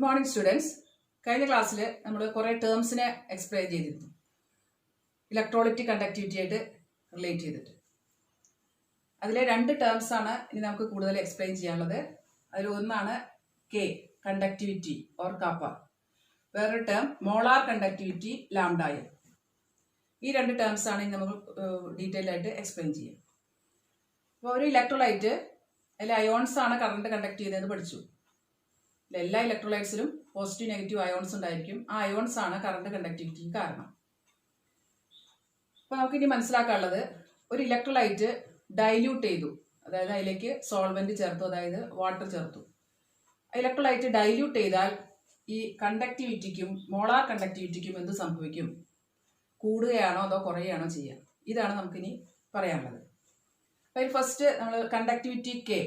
Good morning students. കഴിഞ്ഞ ക്ലാസ്സിൽ നമ്മൾ കുറേ ടേംസിനെ എക്സ്പ്ലെയിൻ ചെയ്തിരുന്നു, ഇലക്ട്രോളിറ്റിക് കണ്ടക്ടിവിറ്റി ആയിട്ട് റിലേറ്റ് ചെയ്തിട്ട്. അതിലെ 2 ടേംസ് ആണ് ഇനി നമുക്ക് കൂടുതൽ എക്സ്പ്ലെയിൻ ചെയ്യാനുള്ളത്. അതിൽ ഒന്നാണ് കെ, കണ്ടക്ടിവിറ്റി ഓർ കാപ്പ. വേറൊരു ടേം മോളാർ കണ്ടക്ടിവിറ്റി, ലാംഡായം. ഈ 2 ടേംസ് ആണ് ഇനി നമുക്ക് ഡീറ്റെയിൽ ആയിട്ട് എക്സ്പ്ലെയിൻ ചെയ്യാം. അപ്പോൾ ഒരു ഇലക്ട്രോലൈറ്റ്, അതിൽ അയോൺസ് ആണ് കറണ്ട് കണ്ടക്ട് ചെയ്യുന്നത് പഠിച്ചു. എല്ലാ ഇലക്ട്രോലൈറ്റ്സിലും പോസിറ്റീവ് നെഗറ്റീവ് അയോൺസ് ഉണ്ടായിരിക്കും. ആ അയോൺസ് ആണ് കറണ്ട് കണ്ടക്ടിവിറ്റിക്ക് കാരണം. അപ്പോൾ നമുക്കിനി മനസ്സിലാക്കാനുള്ളത്, ഒരു ഇലക്ട്രോലൈറ്റ് ഡൈല്യൂട്ട് ചെയ്തു, അതായത് അതിലേക്ക് സോൾവെന്റ് ചേർത്തു, അതായത് വാട്ടർ ചേർത്തു. ഇലക്ട്രോലൈറ്റ് ഡൈല്യൂട്ട് ചെയ്താൽ ഈ കണ്ടക്ടിവിറ്റിക്കും മോളാർ കണ്ടക്ടിവിറ്റിക്കും എന്ത് സംഭവിക്കും? കൂടുകയാണോ അതോ കുറയുകയാണോ ചെയ്യുക? ഇതാണ് നമുക്കിനി പറയാനുള്ളത്. അപ്പോൾ ഫസ്റ്റ് നമ്മൾ കണ്ടക്ടിവിറ്റി കെ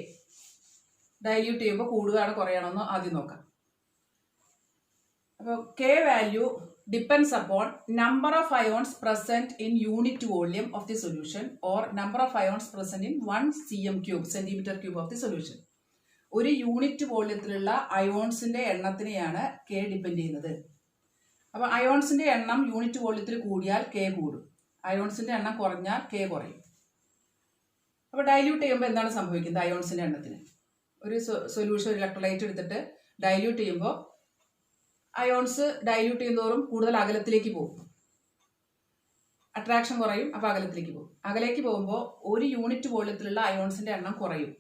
ഡൈല്യൂട്ട് ചെയ്യുമ്പോൾ കൂടുകയാണോ കുറയണോ എന്ന് ആദ്യം നോക്കാം. അപ്പോൾ K value depends upon number of ions present in unit volume of the solution or number of ions present in 1 cm3 centimetre cube of the solution. ഒരു യൂണിറ്റ് വോള്യത്തിലുള്ള അയോൺസിന്റെ എണ്ണത്തിനെയാണ് കെ ഡിപ്പെൻഡ് ചെയ്യുന്നത്. അപ്പോൾ അയോൺസിന്റെ എണ്ണം unit വോള്യത്തിൽ കൂടിയാൽ കെ കൂടും, അയോൺസിന്റെ എണ്ണം കുറഞ്ഞാൽ K കുറയും. അപ്പോൾ ഡൈല്യൂട്ട് ചെയ്യുമ്പോൾ എന്താണ് സംഭവിക്കുന്നത്? അയോൺസിന്റെ എണ്ണത്തിന് ഒരു സൊല്യൂഷൻ, ഒരു ഇലക്ട്രോലൈറ്റ് എടുത്തിട്ട് ഡൈല്യൂട്ട് ചെയ്യുമ്പോൾ അയോൺസ് ഡൈല്യൂട്ട് ചെയ്യുന്നതോറും കൂടുതൽ അകലത്തിലേക്ക് പോകും, അട്രാക്ഷൻ കുറയും, അപ്പോൾ അകലത്തിലേക്ക് പോകും. അകലേക്ക് പോകുമ്പോൾ ഒരു യൂണിറ്റ് വോള്യത്തിലുള്ള അയോൺസിന്റെ എണ്ണം കുറയും.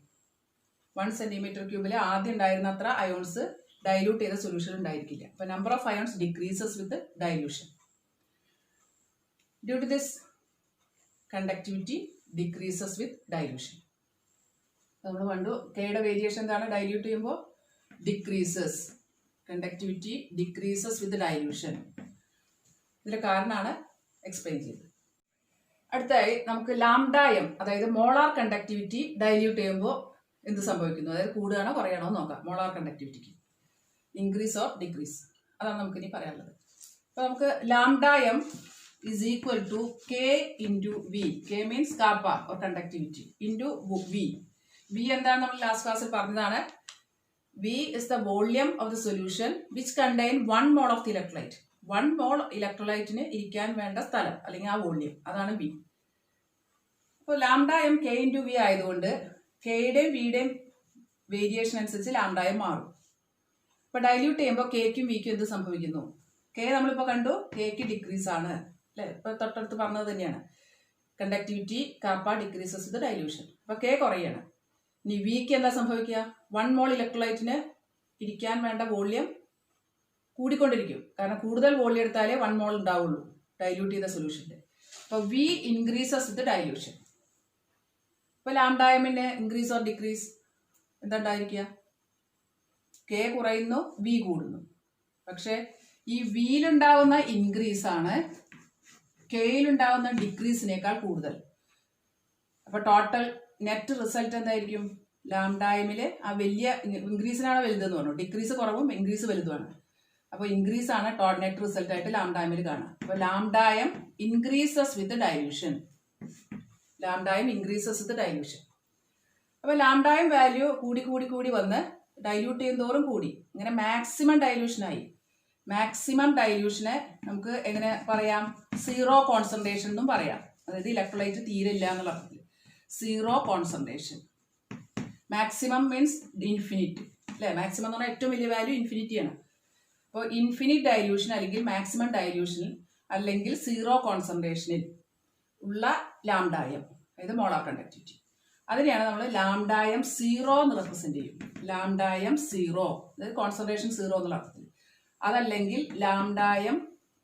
1 cm3 ആദ്യം ഉണ്ടായിരുന്ന അത്ര അയോൺസ് ഡൈല്യൂട്ട് ചെയ്ത സൊല്യൂഷൻ ഉണ്ടായിരിക്കില്ല. അപ്പോൾ number of ions decreases with dilution. Due to this conductivity decreases with dilution. നമ്മൾ കണ്ടു കെയുടെ വേരിയേഷൻ എന്താണ്? ഡൈല്യൂട്ട് ചെയ്യുമ്പോൾ decreases, conductivity decreases with dilution. ഇതിന്റെ കാരണമാണ് എക്സ്പ്ലെയിൻ ചെയ്തത്. അടുത്തായി നമുക്ക് ലാംഡായം, അതായത് മോളാർ കണ്ടക്ടിവിറ്റി ഡൈല്യൂട്ട് ചെയ്യുമ്പോൾ എന്ത് സംഭവിക്കുന്നു, അതായത് കൂടുകയാണോ കുറയണോ എന്ന് നോക്കാം. മോളാർ കണ്ടക്ടിവിറ്റിക്ക് ഇൻക്രീസ് ഓർ ഡിക്രീസ്, അതാണ് നമുക്കിനി പറയാനുള്ളത്. അപ്പോൾ നമുക്ക് ലാംഡായം is equal to K into V. K means kappa or conductivity into V. V എന്താണ് നമ്മൾ ലാസ്റ്റ് ക്ലാസ്സിൽ പറഞ്ഞതാണ്. V is the volume of the solution which contain 1 mole of the electrolyte. 1 mole ഇലക്ട്രോലൈറ്റിന് ഇരിക്കാൻ വേണ്ട സ്ഥലം അല്ലെങ്കിൽ ആ വോള്യം, അതാണ് V. അപ്പോൾ ലാംഡായം K into V ആയതുകൊണ്ട് കെയുടെയും വിയുടെയും വേരിയേഷൻ അനുസരിച്ച് ലാംഡായം മാറും. അപ്പോൾ ഡൈല്യൂട്ട് ചെയ്യുമ്പോൾ കെക്കും വിക്കും എന്ത് സംഭവിക്കുന്നു? കെ നമ്മളിപ്പോൾ കണ്ടു, കെക്ക് ഡിക്രീസ് ആണ് അല്ലേ? ഇപ്പോൾ തൊട്ടടുത്ത് പറഞ്ഞത് തന്നെയാണ്. Conductivity kappa decreases with dilution. അപ്പോൾ കെ കുറയാണ്. ഇനി വിക്ക് എന്താ സംഭവിക്കുക? 1 മോൾ ഇലക്ട്രോലൈറ്റിന് ഇരിക്കാൻ വേണ്ട വോള്യം കൂടിക്കൊണ്ടിരിക്കും. കാരണം കൂടുതൽ വോള്യം എടുത്താലേ 1 മോൾ ഉണ്ടാവുള്ളൂ ഡൈല്യൂട്ട് ചെയ്ത സൊല്യൂഷൻ്റെ. അപ്പോൾ വി ഇൻക്രീസസ് വിത്ത് ഡൈല്യൂഷൻ. ഇപ്പോൾ ലാംഡായമിൻ്റെ ഇൻക്രീസ് ഓർ ഡിക്രീസ് എന്താ ഉണ്ടായിരിക്കുക? കെ കുറയുന്നു, വി കൂടുന്നു. പക്ഷേ ഈ വിയിലുണ്ടാവുന്ന ഇൻക്രീസ് ആണ് കെയിലുണ്ടാവുന്ന ഡിക്രീസിനേക്കാൾ കൂടുതൽ. അപ്പോൾ ടോട്ടൽ നെറ്റ് റിസൾട്ട് എന്തായിരിക്കും? ലാംഡായമിൽ ആ വലിയ ഇൻക്രീസിനാണ് വലുതെന്ന് പറഞ്ഞു, ഡിക്രീസ് കുറവും ഇൻക്രീസ് വലുതുമാണ്. അപ്പോൾ ഇൻക്രീസ് ആണ് നെറ്റ് റിസൾട്ട് ആയിട്ട് ലാംഡായമിൽ കാണാം. അപ്പോൾ ലാംഡായം increases with dilution. ലാംഡായം increases with dilution. അപ്പോൾ ലാംഡായം വാല്യൂ കൂടി കൂടി കൂടി വന്ന് ഡൈല്യൂട്ട് ചെയ്യുന്നതോറും കൂടി, ഇങ്ങനെ മാക്സിമം ഡൈല്യൂഷനായി. മാക്സിമം ഡൈല്യൂഷനെ നമുക്ക് എങ്ങനെ പറയാം? സീറോ കോൺസെൻട്രേഷൻ എന്നും പറയാം. അതായത് ഇലക്ട്രോലൈറ്റ് തീരെ ഇല്ല എന്നുള്ള അർത്ഥത്തിൽ zero concentration. Maximum means infinite അല്ലേ? മാക്സിമം എന്ന് പറഞ്ഞാൽ ഏറ്റവും വലിയ വാല്യൂ ഇൻഫിനിറ്റിയാണ്. അപ്പോൾ ഇൻഫിനിറ്റ് ഡൈല്യൂഷൻ അല്ലെങ്കിൽ മാക്സിമം ഡൈല്യൂഷനിൽ അല്ലെങ്കിൽ സീറോ കോൺസെൻട്രേഷനിൽ ഉള്ള ലാംഡായം, അതായത് മോളാർ കണ്ടക്ടിവിറ്റി, അതിനെയാണ് നമ്മൾ ലാംഡായം സീറോ എന്ന് റെപ്രസെന്റ് ചെയ്യും. ലാംഡായം സീറോ, അതായത് കോൺസെൻട്രേഷൻ സീറോ എന്നുള്ള അർത്ഥത്തിൽ. അതല്ലെങ്കിൽ ലാംഡായം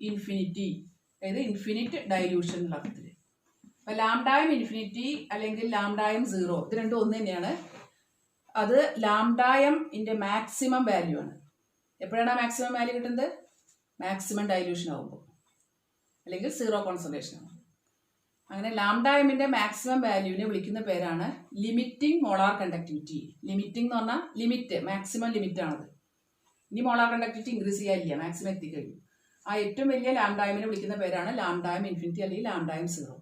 ഇൻഫിനിറ്റി, അതായത് ഇൻഫിനിറ്റ് ഡൈല്യൂഷൻ എന്നുള്ള അർത്ഥത്തിൽ. അപ്പം ലാംഡായം ഇൻഫിനിറ്റി അല്ലെങ്കിൽ ലാംഡായം സീറോ, ഇത് രണ്ടും ഒന്ന് തന്നെയാണ്. അത് ലാംഡായം ഇൻ്റെ മാക്സിമം വാല്യൂ ആണ്. എപ്പോഴാണ് മാക്സിമം വാല്യൂ കിട്ടുന്നത്? മാക്സിമം ഡൈല്യൂഷൻ ആകുമ്പോൾ അല്ലെങ്കിൽ സീറോ കോൺസെൻട്രേഷൻ ആകുമ്പോൾ. അങ്ങനെ ലാംഡായമിൻ്റെ മാക്സിമം വാല്യൂവിനെ വിളിക്കുന്ന പേരാണ് ലിമിറ്റിംഗ് മോളാർ കണ്ടക്ടിവിറ്റി. ലിമിറ്റിംഗ് എന്ന് പറഞ്ഞാൽ ലിമിറ്റ്, മാക്സിമം ലിമിറ്റ് ആണത്. ഇനി മോളാർ കണ്ടക്ടിവിറ്റി ഇൻക്രീസ് ചെയ്യാനില്ല, മാക്സിമം എത്തിക്കഴിഞ്ഞു. ആ ഏറ്റവും വലിയ ലാംഡായമിനെ വിളിക്കുന്ന പേരാണ് ലാംഡായം ഇൻഫിനിറ്റി അല്ലെങ്കിൽ ലാംഡായം സീറോ.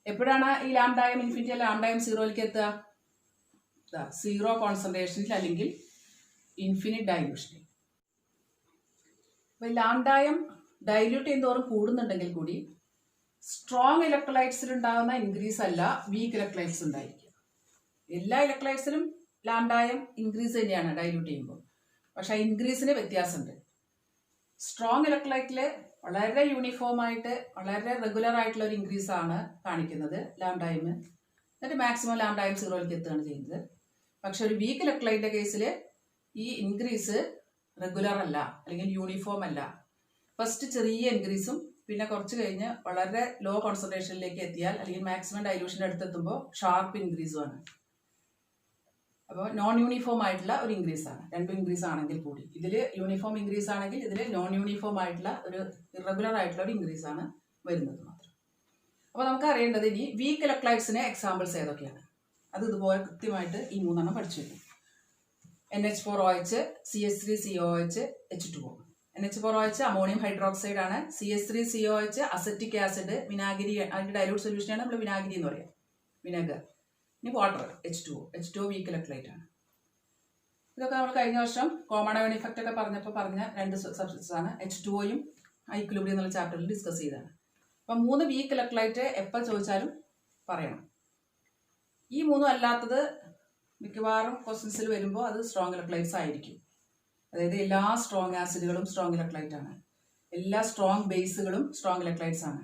എപ്പോഴാണ് ഈ ലാംഡായം ഇൻഫിനിറ്റി അല്ലെങ്കിൽ ലാംഡായം സീറോയിലേക്ക് എത്തുക? സീറോ കോൺസെൻട്രേഷനിൽ അല്ലെങ്കിൽ ഇൻഫിനിറ്റ് ഡൈല്യൂഷനിൽ. അപ്പോൾ ലാംഡായം ഡൈല്യൂട്ട് ചെയ്യുന്നതോറും കൂടുന്നുണ്ടെങ്കിൽ കൂടി സ്ട്രോങ് ഇലക്ട്രോലൈറ്റ്സിൽ ഉണ്ടാകുന്ന ഇൻക്രീസ് അല്ല വീക്ക് ഇലക്ട്രോലൈറ്റ്സ് ഉണ്ടായിരിക്കുക. എല്ലാ ഇലക്ട്രോലൈറ്റ്സിലും ലാംഡായം ഇൻക്രീസ് തന്നെയാണ് ഡൈല്യൂട്ട് ചെയ്യുമ്പോൾ, പക്ഷെ ആ ഇൻക്രീസിന് വ്യത്യാസമുണ്ട്. സ്ട്രോങ് ഇലക്ട്രോലൈറ്റിൽ വളരെ യൂണിഫോം ആയിട്ട് വളരെ റെഗുലർ ആയിട്ടുള്ള ഒരു ഇൻക്രീസ് ആണ് കാണിക്കുന്നത് ലാംഡായം, എന്നിട്ട് മാക്സിമം ലാംഡായം സീറോയിലേക്ക് എത്തുകയാണ് ചെയ്യുന്നത്. പക്ഷെ ഒരു വീക്ക് ഇലക്ട്രോലൈറ്റിന്റെ കേസിൽ ഈ ഇൻക്രീസ് റെഗുലർ അല്ല, അല്ലെങ്കിൽ യൂണിഫോം അല്ല. ഫസ്റ്റ് ചെറിയ ഇൻക്രീസും പിന്നെ കുറച്ച് കഴിഞ്ഞ് വളരെ ലോ കോൺസെൻട്രേഷനിലേക്ക് എത്തിയാൽ അല്ലെങ്കിൽ മാക്സിമം ഡൈലൂഷൻ്റെ അടുത്തെത്തുമ്പോൾ ഷാർപ്പ് ഇൻക്രീസുമാണ്. അപ്പോൾ നോൺ യൂണിഫോം ആയിട്ടുള്ള ഒരു ഇൻക്രീസ് ആണ്. രണ്ടും ഇൻക്രീസ് ആണെങ്കിൽ കൂടി ഇതിൽ യൂണിഫോം ഇൻക്രീസ് ആണെങ്കിൽ ഇതിൽ നോൺ യൂണിഫോം ആയിട്ടുള്ള ഒരു ഇറഗുലർ ആയിട്ടുള്ള ഒരു ഇൻക്രീസ് ആണ് വരുന്നത് മാത്രം. അപ്പോൾ നമുക്ക് അറിയേണ്ടത് ഇനി വീക്ക് ഇലക്ട്രോലൈറ്റ്സിന് എക്സാമ്പിൾസ് ഏതൊക്കെയാണ്, അത് ഇതുപോലെ കൃത്യമായിട്ട് ഈ മൂന്നെണ്ണം പഠിച്ചു വരും. NH4OH, CH3COOH, H2O. NH4OH ammonium hydroxide ആണ്. CH3COOH അസറ്റിക് ആസിഡ്, വിനാഗിരി, അതിൻ്റെ ഡൈലൂട്ട് സൊല്യൂഷനാണ് നമ്മൾ വിനാഗിരി എന്ന് പറയാം, വിനെഗർ. ഇനി വാട്ടർ H2O വീക്ക് ഇലക്ട്രോലൈറ്റ് ആണ്. ഇതൊക്കെ നമ്മൾ കഴിഞ്ഞ വർഷം കോമൺ അയോൺ ഇഫക്റ്റ് ഒക്കെ പറഞ്ഞ രണ്ട് സബ്സ്റ്റൻസ് ആണ്. H2Oയും ഈക്വിലിബ്രിയം എന്നുള്ള ചാപ്റ്ററിൽ ഡിസ്കസ് ചെയ്തതാണ്. അപ്പം 3 വീക്ക് ഇലക്ട്രോലൈറ്റ് എപ്പോൾ ചോദിച്ചാലും പറയണം. ഈ മൂന്നും അല്ലാത്തത് മിക്കവാറും ക്വസ്റ്റ്യൻസിൽ വരുമ്പോൾ അത് സ്ട്രോങ് ഇലക്ട്രോലൈറ്റ്സ് ആയിരിക്കും. അതായത് എല്ലാ സ്ട്രോങ് ആസിഡുകളും സ്ട്രോങ് ഇലക്ട്രോലൈറ്റ് ആണ്, എല്ലാ സ്ട്രോങ് ബേസുകളും സ്ട്രോങ് ഇലക്ട്രോലൈറ്റ്സ് ആണ്.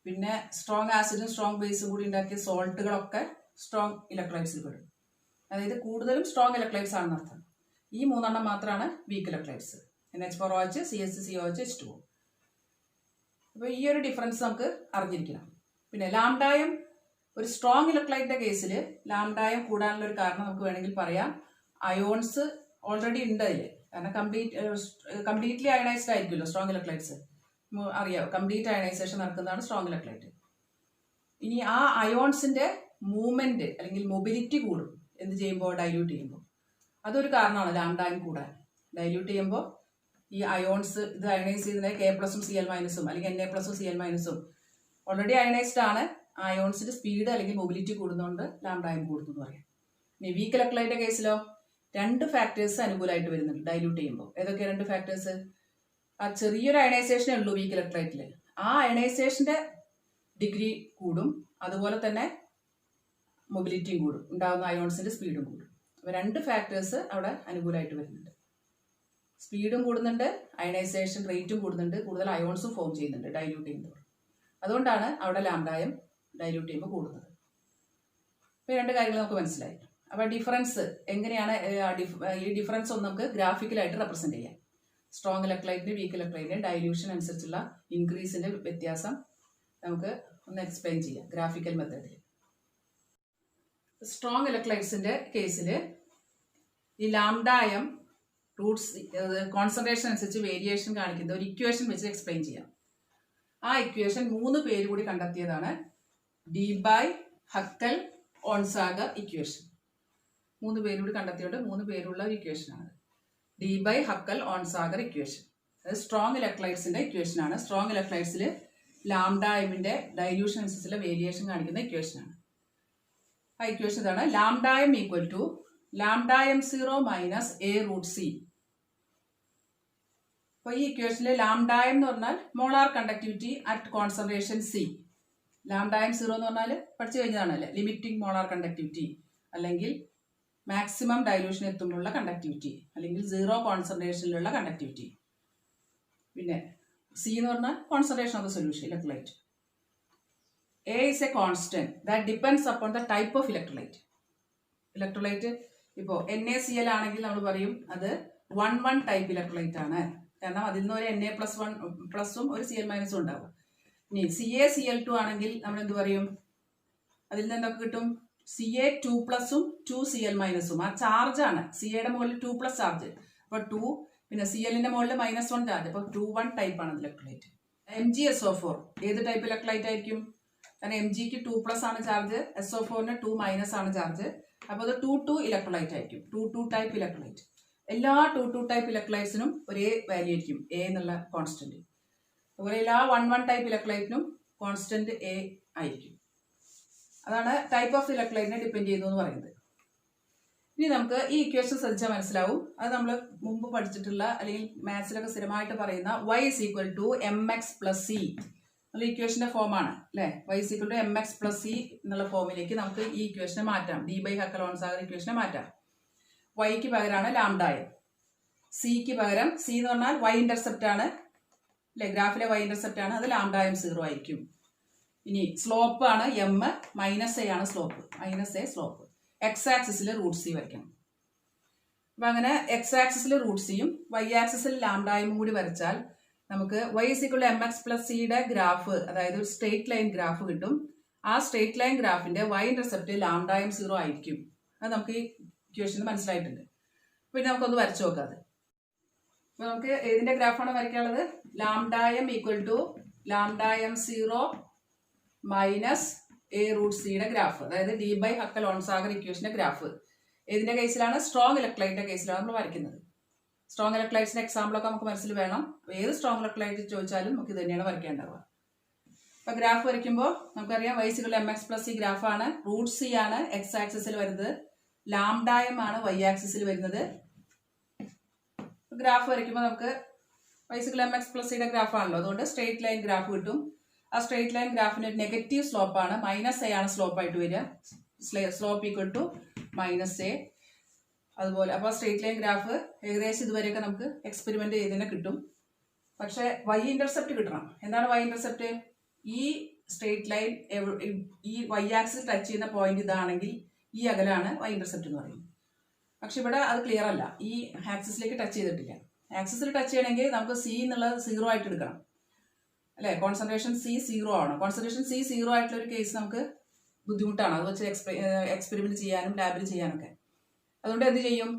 പിന്നെ സ്ട്രോങ് ആസിഡും സ്ട്രോങ് ബേസും കൂടി ഉണ്ടാക്കിയ സോൾട്ടുകളൊക്കെ സ്ട്രോങ് ഇലക്ട്രോലൈറ്റ്സിൽ പെടും. അതായത് കൂടുതലും സ്ട്രോങ് ഇലക്ട്രോലൈറ്റ്സ് ആണെന്ന് അർത്ഥം. ഈ മൂന്നെണ്ണം മാത്രമാണ് week electrolytes, NH4OH, CH3COOH, H2O. അപ്പോൾ ഈ ഒരു ഡിഫറൻസ് നമുക്ക് അറിഞ്ഞിരിക്കണം. പിന്നെ ലാംഡായം ഒരു സ്ട്രോങ് ഇലക്ട്രോലൈറ്റിന്റെ കേസിൽ ലാംഡായം കൂടാനുള്ള ഒരു കാരണം നമുക്ക് വേണമെങ്കിൽ പറയാം, അയോൺസ് ഓൾറെഡി ഉണ്ട് അതിൽ. കാരണം കംപ്ലീറ്റ്ലി അയണൈസ്ഡ് ആയിരിക്കുമല്ലോ സ്ട്രോങ് ഇലക്ട്രോലൈറ്റ്സ്, അറിയാം. കംപ്ലീറ്റ് അയണൈസേഷൻ നടക്കുന്നതാണ് സ്ട്രോങ് ഇലക്ട്രോലൈറ്റ്. ഇനി ആ അയോൺസിന്റെ മൂവ്മെന്റ് അല്ലെങ്കിൽ മൊബിലിറ്റി കൂടും എന്ത് ചെയ്യുമ്പോൾ, ഡൈല്യൂട്ട് ചെയ്യുമ്പോൾ. അതൊരു കാരണമാണ് ലാംഡായം കൂടാൻ. ഡൈല്യൂട്ട് ചെയ്യുമ്പോൾ ഈ അയോൺസ് ഇത് അയണൈസ് ചെയ്യുന്നത് K+ഉം Cl- അല്ലെങ്കിൽ Na+ഉം Cl- ഓൾറെഡി അയണൈസ്ഡ് ആണ്. അയോൺസിന്റെ സ്പീഡ് അല്ലെങ്കിൽ മൊബിലിറ്റി കൂടുന്നതുകൊണ്ട് ലാംഡായം കൂടുന്നു എന്ന് പറയാം. ഇനി വീക്ക് ഇലക്ട്രോലൈറ്റിന്റെ കേസിലോ 2 ഫാക്ടേഴ്സ് അനുകൂലമായിട്ട് വരുന്നുണ്ട് ഡൈല്യൂട്ട് ചെയ്യുമ്പോൾ. ഏതൊക്കെയാണ് 2 ഫാക്ടേഴ്സ്? ആ ചെറിയൊരു അയണൈസേഷനേ ഉള്ളൂ വീക്ക് ഇലക്ട്രോലൈറ്റിൽ, ആ അയണൈസേഷന്റെ ഡിഗ്രി കൂടും, അതുപോലെ തന്നെ മൊബിലിറ്റിയും കൂടും, ഉണ്ടാകുന്ന അയോൺസിന്റെ സ്പീഡും കൂടും. അപ്പോൾ 2 ഫാക്ടേഴ്സ് അവിടെ അനുകൂലമായിട്ട് വരുന്നുണ്ട്. സ്പീഡും കൂടുന്നുണ്ട്, അയണൈസേഷൻ റേറ്റും കൂടുന്നുണ്ട്, കൂടുതൽ അയോൺസും ഫോം ചെയ്യുന്നുണ്ട് ഡൈല്യൂട്ട് ചെയ്യുമ്പോൾ. അതുകൊണ്ടാണ് അവിടെ ലാംഡായം ഡൈല്യൂട്ട് ചെയ്യുമ്പോൾ കൂടുന്നത്. ഇപ്പോൾ 2 കാര്യങ്ങൾ നമുക്ക് മനസ്സിലായി. അപ്പോൾ ഡിഫറൻസ് എങ്ങനെയാണ്, ഈ ഡിഫറൻസ് ഒന്ന് നമുക്ക് ഗ്രാഫിക്കലായിട്ട് റെപ്രസെന്റ് ചെയ്യാം. സ്ട്രോങ് ഇലക്ട്രോലൈറ്റിന്റെ വീക്ക് ഇലക്ട്രോലൈറ്റിന്റെ ഡൈല്യൂഷൻ അനുസരിച്ചുള്ള ഇൻക്രീസിന്റെ വ്യത്യാസം നമുക്ക് ഒന്ന് എക്സ്പ്ലെയിൻ ചെയ്യാം ഗ്രാഫിക്കൽ മെത്തേഡിൽ. സ്ട്രോങ് ഇലക്ട്രോലൈറ്റ്സിന്റെ കേസിൽ ഈ ലാംഡായം റൂട്ട്സ് കോൺസെൻട്രേഷൻ അനുസരിച്ച് വേരിയേഷൻ കാണിക്കുന്ന ഒരു ഇക്വേഷൻ വെച്ച് എക്സ്പ്ലെയിൻ ചെയ്യാം. ആ ഇക്വേഷൻ 3 പേര് കൂടി കണ്ടെത്തിയതാണ്. ഡി-ബൈ-ഹക്കൽ-ഓൺസാഗർ ഇക്വേഷൻ. 3 പേര് കൂടി കണ്ടെത്തിയോണ്ട് 3 പേരുള്ള ഒരു ഇക്വേഷനാണ് ഡി-ബൈ-ഹക്കൽ-ഓൺസാഗർ ഇക്വേഷൻ. അത് സ്ട്രോങ് ഇലക്ട്രോലൈറ്റ്സിന്റെ ഇക്വേഷനാണ്. സ്ട്രോങ് ഇലക്ട്രോലൈറ്റ്സിൽ ലാംഡായമിന്റെ ഡൈല്യൂഷൻ അനുസരിച്ചുള്ള വേരിയേഷൻ കാണിക്കുന്ന ഇക്വേഷനാണ്. ആ ഇക്വേഷൻ ഇതാണ്: lambda m equal to ലാംഡായം 0 minus A√C. അപ്പോൾ ഈ ഇക്വേഷനിൽ ലാംഡായം എന്ന് പറഞ്ഞാൽ molar conductivity at concentration C. Lambda m 0 എന്ന് പറഞ്ഞാൽ പഠിച്ചു കഴിഞ്ഞതാണല്ലേ, ലിമിറ്റിംഗ് മോളാർ കണ്ടക്ടിവിറ്റി അല്ലെങ്കിൽ മാക്സിമം ഡൈലൂഷൻ എത്തുമ്പോഴുള്ള കണ്ടക്ടിവിറ്റി അല്ലെങ്കിൽ 0 കോൺസെൻട്രേഷനിലുള്ള കണ്ടക്ടിവിറ്റി. പിന്നെ C എന്ന് പറഞ്ഞാൽ concentration of the solution electrolyte. A is a constant that depends upon the type of electrolyte. Electrolyte ഇപ്പോൾ NaCl ആണെങ്കിൽ നമ്മൾ പറയും അത് 1,1 ടൈപ്പ് ഇലക്ട്രോലൈറ്റ് ആണ്. കാരണം അതിൽ നിന്ന് ഒരു Na+1+ഉം ഒരു Cl- ഉണ്ടാവും. ഇനി CaCl2 ആണെങ്കിൽ നമ്മൾ എന്ത് പറയും, അതിൽ നിന്ന് എന്തൊക്കെ കിട്ടും? Ca2+ഉം 2 Cl-ഉം. ആ ചാർജാണ് Ca-യുടെ മുകളിൽ 2+ ചാർജ്, അപ്പോൾ 2, പിന്നെ Cl-ന്റെ മുകളിൽ -1 ചാർജ്, അപ്പോൾ 2,1 ടൈപ്പാണ് ഇലക്ട്രോലൈറ്റ്. MgSO4 ഏത് ടൈപ്പ് ഇലക്ട്രോലൈറ്റ് ആയിരിക്കും? കാരണം Mgക്ക് 2+ ആണ് ചാർജ്, SO4ന് 2- ആണ് ചാർജ്, അപ്പോൾ അത് 2,2 ഇലക്ട്രോലൈറ്റ് ആയിരിക്കും. 2,2 ടൈപ്പ് ഇലക്ട്രോലൈറ്റ്. എല്ലാ 2,2 ടൈപ്പ് ഇലക്ട്രോലൈറ്റ്സിനും ഒരേ വാല്യൂ ആയിരിക്കും A എന്നുള്ള കോൺസ്റ്റന്റ്. അതുപോലെ എല്ലാ 1,1 ടൈപ്പ് ഇലക്ട്രോലൈറ്റിനും കോൺസ്റ്റന്റ് A ആയിരിക്കും. അതാണ് ടൈപ്പ് ഓഫ് ഇലക്ട്രോലൈറ്റിനെ ഡിപ്പെൻഡ് ചെയ്യുന്നു എന്ന് പറയുന്നത്. ഇനി നമുക്ക് ഈ ഇക്വേഷൻ ശ്രദ്ധിച്ചാൽ മനസ്സിലാവും. അത് നമ്മൾ മുമ്പ് പഠിച്ചിട്ടുള്ള അല്ലെങ്കിൽ മാത്സിലൊക്കെ സ്ഥിരമായിട്ട് പറയുന്ന y is equal to mx plus c എന്നുള്ള ഇക്വേഷന്റെ ഫോമാണ് അല്ലേ. y is equal to mx plus c എന്നുള്ള ഫോമിലേക്ക് നമുക്ക് ഈ ഇക്വേഷനെ മാറ്റാം. d by ഹക്കലോൺ-സാഗർ ഇക്വേഷനെ മാറ്റാം. yക്ക് പകരമാണ് ലാംഡായം, സിക്ക് പകരം സി എന്ന് പറഞ്ഞാൽ y ഇന്റർസെപ്റ്റ് ആണ് അല്ലെ, ഗ്രാഫിലെ y ഇന്റർസെപ്റ്റ് ആണ്, അത് ലാംഡായം 0 ആയിരിക്കും. ഇനി സ്ലോപ്പ് ആണ് m, -a ആണ് സ്ലോപ്പ്, -a സ്ലോപ്പ്. എക്സ് ആക്സിസിൽ √c വരയ്ക്കണം. അപ്പൊ അങ്ങനെ എക്സ് ആക്സിസിൽ √cയും y ആക്സിസിൽ ലാംഡായും കൂടി വരച്ചാൽ നമുക്ക് y is equal to mx plus c യുടെ ഗ്രാഫ്, അതായത് ഒരു സ്ട്രേറ്റ് ലൈൻ ഗ്രാഫ് കിട്ടും. ആ സ്ട്രേറ്റ് ലൈൻ ഗ്രാഫിന്റെ y ഇന്റർസെപ്റ്റ് ലാംഡായം 0 ആയിരിക്കും. അത് നമുക്ക് ഈ ഇക്വേഷന് മനസ്സിലായിട്ടുണ്ട്. പിന്നെ നമുക്കൊന്ന് വരച്ചു നോക്കാം. അത് അപ്പൊ നമുക്ക് ഏതിന്റെ ഗ്രാഫാണ് വരയ്ക്കാനുള്ളത്? ലാംഡായം ഈക്വൽ ടു ലാംഡായം 0 മൈനസ് a√c യുടെ ഗ്രാഫ്, അതായത് d by ഹക്കലോൺ-സാഗർ ഇക്വേഷന്റെ ഗ്രാഫ്. ഏതിന്റെ കേസിലാണ്? സ്ട്രോങ് ഇലക്ട്രോലൈറ്റിന്റെ കേസിലാണ് നമ്മൾ വരയ്ക്കുന്നത്. സ്ട്രോങ് ഇലക്ട്രോലൈറ്റ്സിന്റെ എക്സാമ്പിളൊക്കെ നമുക്ക് മനസ്സിൽ വേണം. ഏത് സ്ട്രോങ് ഇലക്ട്രോലൈറ്റ് ചോദിച്ചാലും നമുക്ക് ഇത് തന്നെയാണ് വരയ്ക്കേണ്ടത്. അപ്പൊ ഗ്രാഫ് വരയ്ക്കുമ്പോൾ നമുക്കറിയാം y is equal to mx plus c ഗ്രാഫാണ്. √c ആണ് എക്സ് ആക്സിസിൽ വരുന്നത്, ലാംഡായം ആണ് y ആക്സിസിൽ വരുന്നത്. ഗ്രാഫ് വരയ്ക്കുമ്പോൾ നമുക്ക് y is equal to mx plus c യുടെ ഗ്രാഫ് ആണല്ലോ, അതുകൊണ്ട് സ്ട്രേറ്റ് ലൈൻ ഗ്രാഫ് കിട്ടും. ആ സ്ട്രേറ്റ് ലൈൻ ഗ്രാഫിന് ഒരു നെഗറ്റീവ് സ്ലോപ്പാണ്, -a ആണ് സ്ലോപ്പ് ആയിട്ട് വരിക. Slope equal to -a. അതുപോലെ അപ്പോൾ സ്ട്രേറ്റ് ലൈൻ ഗ്രാഫ് ഏകദേശം ഇതുവരെയൊക്കെ നമുക്ക് എക്സ്പെരിമെന്റ് ചെയ്ത് തന്നെ കിട്ടും. പക്ഷെ y ഇന്റർസെപ്റ്റ് കിട്ടണം. എന്താണ് y ഇന്റർസെപ്റ്റ്? ഈ സ്ട്രേറ്റ് ലൈൻ ഈ y ആക്സിൽ ടച്ച് ചെയ്യുന്ന പോയിന്റ് ഇതാണെങ്കിൽ ഈ അകലാണ് y ഇന്റർസെപ്റ്റ് എന്ന് പറയുന്നത്. പക്ഷെ ഇവിടെ അത് ക്ലിയർ അല്ല, ഈ ആക്സിസിലേക്ക് ടച്ച് ചെയ്തിട്ടില്ല. ആക്സിസിൽ ടച്ച് ചെയ്യണമെങ്കിൽ നമുക്ക് c എന്നുള്ളത് 0 ആയിട്ട് എടുക്കണം അല്ലെ. കോൺസെൻട്രേഷൻ c 0 ആണ്. കോൺസെൻട്രേഷൻ c 0 ആയിട്ടുള്ള ഒരു കേസ് നമുക്ക് ബുദ്ധിമുട്ടാണ്, അത് വെച്ച് എക്സ്പെരിമെന്റ് ചെയ്യാനും ലാബിൽ ചെയ്യാനൊക്കെ. അതുകൊണ്ട് എന്ത് ചെയ്യും?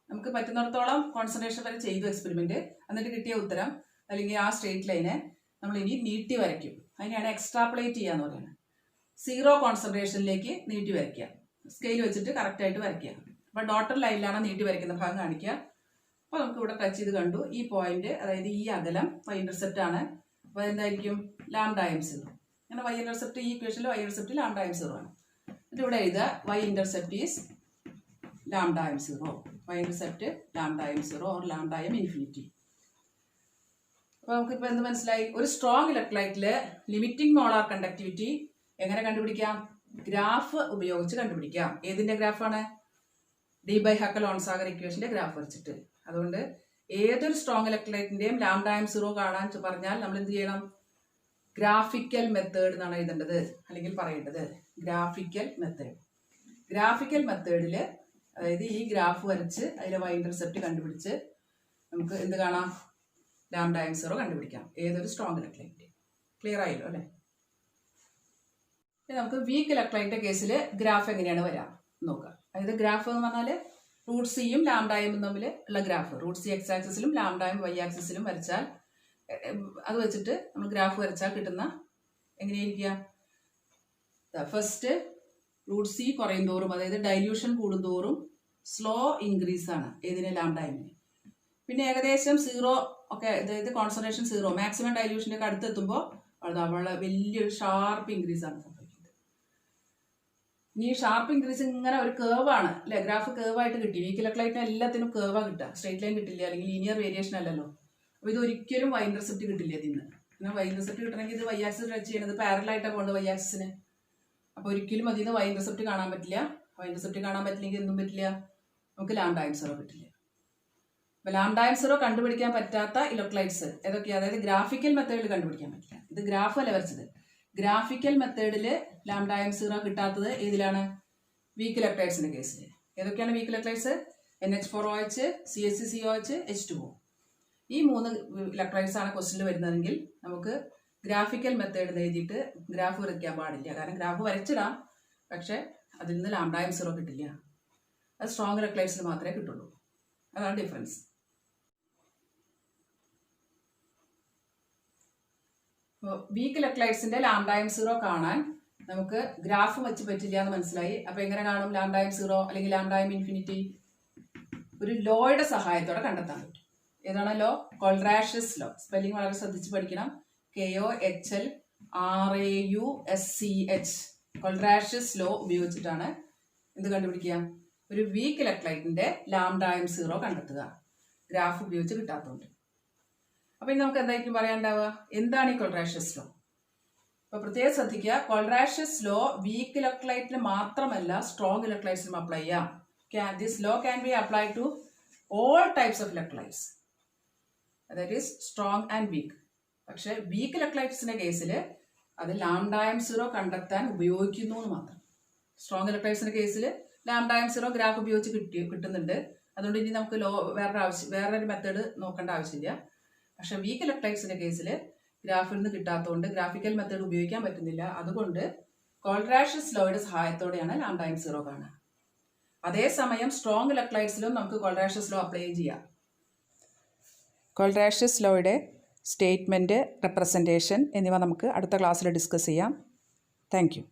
നമുക്ക് പറ്റുന്നിടത്തോളം കോൺസെൻട്രേഷൻ വരെ ചെയ്തു എക്സ്പെരിമെന്റ്, എന്നിട്ട് കിട്ടിയ ഉത്തരം അല്ലെങ്കിൽ ആ സ്ട്രേറ്റ് ലൈനെ നമ്മൾ ഇനി നീട്ടി വരയ്ക്കും. അതിനെയാണ് എക്സ്ട്രാപ്പുലേറ്റ് ചെയ്യാന്ന് പറയുന്നത്. 0 കോൺസെൻട്രേഷനിലേക്ക് നീട്ടി വരയ്ക്കുക, സ്കെയിൽ വെച്ചിട്ട് കറക്റ്റ് ആയിട്ട് വരയ്ക്കുക. അപ്പൊ ഡോട്ടർ ലൈനിലാണ് നീട്ടി വരയ്ക്കുന്ന ഭാഗം കാണിക്കുക. അപ്പൊ നമുക്ക് ഇവിടെ ടച്ച് ചെയ്ത് കണ്ടു ഈ പോയിന്റ്, അതായത് ഈ അകലം y ഇന്റർസെപ്റ്റ് ആണ്. അപ്പൊ എന്തായിരിക്കും? ലാംഡായം 0. അങ്ങനെ y ഇന്റർസെപ്റ്റ് ഈ ഇക്വേഷനിൽ y ഇന്റർസെപ്റ്റ് ലാംഡായം 0 ആണ്. എന്നിട്ട് ഇവിടെ എഴുതുക y intercept is ലാംഡായം 0, y intercept ലാംഡായം 0 or ലാംഡായം infinity. അപ്പൊ നമുക്കിപ്പോ എന്ത് മനസ്സിലായി? ഒരു സ്ട്രോങ് ഇലക്ട്രോലൈറ്റില് ലിമിറ്റിംഗ് മോളാർ കണ്ടക്ടിവിറ്റി എങ്ങനെ കണ്ടുപിടിക്കാം? ഗ്രാഫ് ഉപയോഗിച്ച് കണ്ടുപിടിക്കാം. ഏതിന്റെ ഗ്രാഫാണ്? d by ഹക്കലോൺ-സാഗർ ഇക്വേഷന്റെ ഗ്രാഫ് വരച്ചിട്ട്. അതുകൊണ്ട് ഏതൊരു സ്ട്രോങ് ഇലക്ട്രോലൈറ്റിന്റെയും ലാംഡായം 0 കാണാൻ പറഞ്ഞാൽ നമ്മൾ എന്ത് ചെയ്യണം? ഗ്രാഫിക്കൽ മെത്തേഡ് എന്നാണ് എഴുതേണ്ടത്, അല്ലെങ്കിൽ പറയേണ്ടത് ഗ്രാഫിക്കൽ മെത്തേഡ്. ഗ്രാഫിക്കൽ മെത്തേഡിൽ അതായത് ഈ ഗ്രാഫ് വരച്ച് അതിലെ y ഇന്റർസെപ്റ്റ് കണ്ടുപിടിച്ച് നമുക്ക് എന്ത് കാണാം? ലാംഡായം 0 കണ്ടുപിടിക്കാം ഏതൊരു സ്ട്രോങ് ഇലക്ട്രോലൈറ്റ്. ക്ലിയർ ആയല്ലോ അല്ലെ? നമുക്ക് വീക്ക് ഇലക്ട്രോലൈറ്റിന്റെ കേസിൽ ഗ്രാഫ് എങ്ങനെയാണ് വരാം നോക്കാം. അതായത് ഗ്രാഫ് എന്ന് പറഞ്ഞാൽ √cയും ലാംഡായും തമ്മിൽ ഉള്ള ഗ്രാഫ്, √c എക്സ് ആക്സിസിലും ലാംഡായും y ആക്സിസിലും വരച്ചാൽ അത് വെച്ചിട്ട് നമ്മൾ ഗ്രാഫ് വരച്ചാൽ കിട്ടുന്ന എങ്ങനെയായിരിക്കുക? ഫസ്റ്റ് √c കുറയും തോറും, അതായത് ഡൈല്യൂഷൻ കൂടുന്തോറും സ്ലോ ഇൻക്രീസ് ആണ് ഏതിനെ? ലാംഡായമിന്. പിന്നെ ഏകദേശം 0 ഒക്കെ, അതായത് കോൺസെൻട്രേഷൻ 0 മാക്സിമം ഡൈല്യൂഷൻ്റെ ഒക്കെ അടുത്തെത്തുമ്പോൾ വളരെ വലിയൊരു ഷാർപ്പ് ഇൻക്രീസ് ആണ് സംഭവിക്കുന്നത്. ഇനി ഷാർപ്പ് ഇൻക്രീസ് ഇങ്ങനെ ഒരു കേർവ് ആണ് അല്ലെ, ഗ്രാഫ് കേർവ് ആയിട്ട് കിട്ടി. വീക്ക് ഇലക്ട്രോലൈറ്റിന് എല്ലാത്തിനും കേർവാ കിട്ടുക, സ്ട്രേറ്റ് ലൈൻ കിട്ടില്ല, അല്ലെങ്കിൽ ലീനിയർ വേരിയേഷൻ അല്ലല്ലോ. അപ്പോൾ ഇത് ഒരിക്കലും y ഇന്റർസെപ്റ്റ് കിട്ടില്ല ഇതിന്. പിന്നെ y ഇന്റർസെപ്റ്റ് കിട്ടണമെങ്കിൽ ഇത് y ആക്സിസ് ടച്ച് ചെയ്യണത് പാരലായിട്ടാണ് പോകുന്നത് y ആക്സിസിന്. അപ്പോൾ ഒരിക്കലും അതിൽ നിന്ന് y ഇന്റർസെപ്റ്റ് കാണാൻ പറ്റില്ല. y ഇന്റർസെപ്റ്റ് കാണാൻ പറ്റില്ലെങ്കിൽ എന്തും പറ്റില്ല, നമുക്ക് ലാംഡായം 0 കിട്ടില്ല. അപ്പോൾ ലാംഡായം 0 കണ്ടുപിടിക്കാൻ പറ്റാത്ത ഇലക്ട്രോലൈറ്റ്സ് ഏതൊക്കെയാണ്? അതായത് ഗ്രാഫിക്കൽ മെത്തേഡിൽ കണ്ടുപിടിക്കാൻ പറ്റില്ല. ഇത് ഗ്രാഫ് അല്ല വരച്ചത്. ഗ്രാഫിക്കൽ മെത്തേഡിൽ ലാംഡായം 0 കിട്ടാത്തത് ഏതിലാണ്? വീക്ക് ഇലക്ട്രോലൈറ്റ്സിന്റെ കേസിൽ. ഏതൊക്കെയാണ് week electrolytes? NH4OH, CH3COH, H2O. ഈ 3 ഇലക്ട്രോലൈറ്റ്സ് ആണ് ക്വസ്റ്റ്യനിൽ വരുന്നതെങ്കിൽ നമുക്ക് ഗ്രാഫിക്കൽ മെത്തേഡ് എഴുതിയിട്ട് ഗ്രാഫ് വരയ്ക്കാൻ പാടില്ല. കാരണം ഗ്രാഫ് വരച്ചിടാം, പക്ഷെ അതിൽ നിന്ന് ലാംഡായം 0 കിട്ടില്ല. അത് സ്ട്രോങ് ഇലക്ട്രോലൈറ്റ്സിന് മാത്രമേ കിട്ടുള്ളൂ. അതാണ് ഡിഫറൻസ്. വീക്ക് ഇലക്ട്രോലൈറ്റ്സിന്റെ ലാംഡായം 0 കാണാൻ നമുക്ക് ഗ്രാഫ് വെച്ച് പറ്റില്ല എന്ന് മനസ്സിലായി. അപ്പൊ എങ്ങനെ കാണും ലാംഡായം 0 അല്ലെങ്കിൽ ലാംഡായം ഇൻഫിനിറ്റി? ഒരു ലോയുടെ സഹായത്തോടെ കണ്ടെത്താൻ പറ്റും. ഏതാണ് ലോ? കോൾറാഷ്യസ് ലോ. സ്പെല്ലിംഗ് വളരെ ശ്രദ്ധിച്ച് പഠിക്കണം. KOHLRAUSCH. കോൾറാഷ്യസ് ലോ ഉപയോഗിച്ചിട്ടാണ് എന്ത് കണ്ടുപിടിക്കുക? ഒരു വീക്ക് ഇലക്ട്രോലൈറ്റിന്റെ ലാംഡായം 0 കണ്ടെത്തുക. ഗ്രാഫ് ഉപയോഗിച്ച് കിട്ടാത്തതുകൊണ്ട്. അപ്പോൾ ഇനി നമുക്ക് എന്തായിരിക്കും പറയാനുണ്ടാവുക? എന്താണ് ഈ കൊൾറാഷ്യസ് ലോ? അപ്പോൾ പ്രത്യേകം ശ്രദ്ധിക്കുക, കൊൾറാഷ്യസ് ലോ വീക്ക് ഇലക്ട്രോലൈറ്റിന് മാത്രമല്ല സ്ട്രോങ് ഇലക്ട്രോലൈറ്റ്സിനും അപ്ലൈ ചെയ്യാം. This law can be apply to all types of electrolytes, that is strong and weak. പക്ഷെ വീക്ക് ഇലക്ട്രോലൈറ്റ്സിന്റെ കേസിൽ അത് λm0 കണ്ടെത്താൻ ഉപയോഗിക്കുന്നു എന്ന് മാത്രം. സ്ട്രോങ് ഇലക്ട്രോലൈറ്റ്സിന്റെ കേസിൽ λm0 ഗ്രാഫ് ഉപയോഗിച്ച് കിട്ടുന്നുണ്ട്. അതുകൊണ്ട് ഇനി നമുക്ക് വേറൊരു മെത്തേഡ് നോക്കേണ്ട ആവശ്യമില്ല. പക്ഷെ വീക്ക് ഇലക്ട്രോലൈറ്റ്സിന്റെ കേസിൽ ഗ്രാഫിൽ നിന്ന് കിട്ടാത്തതുകൊണ്ട് ഗ്രാഫിക്കൽ മെത്തേഡ് ഉപയോഗിക്കാൻ പറ്റുന്നില്ല. അതുകൊണ്ട് കൊൾറാഷ്യസ് ലോയുടെ സഹായത്തോടെയാണ് λm0 കാണുക. അതേസമയം സ്ട്രോങ് ഇലക്ട്രോലൈറ്റ്സിലും നമുക്ക് കൊൾറാഷ്യസ് ലോ അപ്ലൈ ചെയ്യാം. കൊൾറാഷ്യസ് ലോയുടെ സ്റ്റേറ്റ്മെൻറ്റ്, റെപ്രസെൻറ്റേഷൻ എന്നിവ നമുക്ക് അടുത്ത ക്ലാസ്സിൽ ഡിസ്കസ് ചെയ്യാം. Thank you.